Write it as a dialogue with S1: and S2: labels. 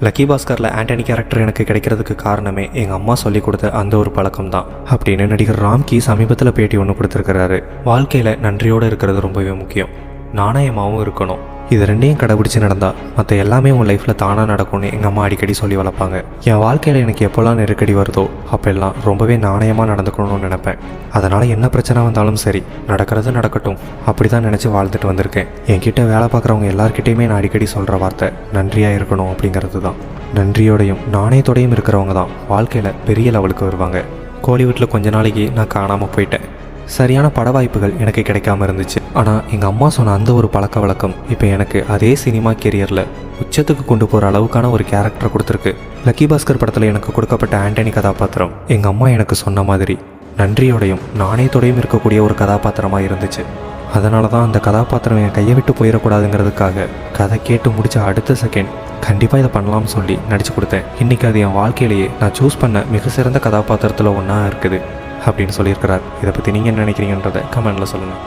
S1: Lucky பாஸ்கரில் Antony character எனக்கு கிடைக்கிறதுக்கு காரணமே எங்கள் அம்மா சொல்லி கொடுத்த அந்த ஒரு பழக்கம் தான் அப்படின்னு நடிகர் ராம்கி சமீபத்தில் பேட்டி ஒன்று கொடுத்துருக்கிறாரு. வாழ்க்கையில் நன்றியோடு இருக்கிறது ரொம்பவே முக்கியம், நாணயமாகவும் இருக்கணும். இது ரெண்டையும் கடைபிடிச்சி நடந்தால் மற்ற எல்லாமே உன் லைஃப்பில் தானாக நடக்கும்னு எங்கள் அம்மா அடிக்கடி சொல்லி வளர்ப்பாங்க. என் வாழ்க்கையில் எனக்கு எப்போல்லாம் நெருக்கடி வருதோ அப்போல்லாம் ரொம்பவே நாணயமாக நடந்துக்கணும்னு நினைப்பேன். அதனால் என்ன பிரச்சனை வந்தாலும் சரி, நடக்கிறது நடக்கட்டும் அப்படி தான் நினச்சி வாழ்ந்துட்டு வந்திருக்கேன். என்கிட்ட வேலை பார்க்குறவங்க எல்லார்கிட்டையுமே நான் அடிக்கடி சொல்கிற வார்த்தை நன்றியாக இருக்கணும் அப்படிங்கிறது தான். நன்றியோடையும் நாணயத்தோடையும் இருக்கிறவங்க தான் வாழ்க்கையில் பெரிய லெவலுக்கு வருவாங்க. கோலிவுட்டில் கொஞ்ச நாளைக்கு நான் காணாமல் போயிட்டேன். சரியான பட வாய்ப்புகள் எனக்கு கிடைக்காம இருந்துச்சு. ஆனால் எங்கள் அம்மா சொன்ன அந்த ஒரு பழக்க வழக்கம் இப்போ எனக்கு அதே சினிமா கெரியரில் உச்சத்துக்கு கொண்டு போகிற அளவுக்கான ஒரு கேரக்டரை கொடுத்துருக்கு. லக்கி பாஸ்கர் படத்தில் எனக்கு கொடுக்கப்பட்ட ஆண்டனி கதாபாத்திரம் எங்கள் அம்மா எனக்கு சொன்ன மாதிரி நன்றியோடையும் நாணயத்தோடையும் இருக்கக்கூடிய ஒரு கதாபாத்திரமாக இருந்துச்சு. அதனால தான் அந்த கதாபாத்திரம் என் கையை விட்டு போயிடக்கூடாதுங்கிறதுக்காக கதை கேட்டு முடித்த அடுத்த செகண்ட் கண்டிப்பாக இதை பண்ணலாம்னு சொல்லி நடிச்சு கொடுத்தேன். இன்றைக்கி அது என் வாழ்க்கையிலேயே நான் சூஸ் பண்ண மிக சிறந்த கதாபாத்திரத்தில் ஒன்றா இருக்குது அப்படின்னு சொல்லியிருக்கிறார். இதை பற்றி நீங்கள் என்ன நினைக்கிறீங்கன்றதை கமெண்டில் சொல்லுங்கள்.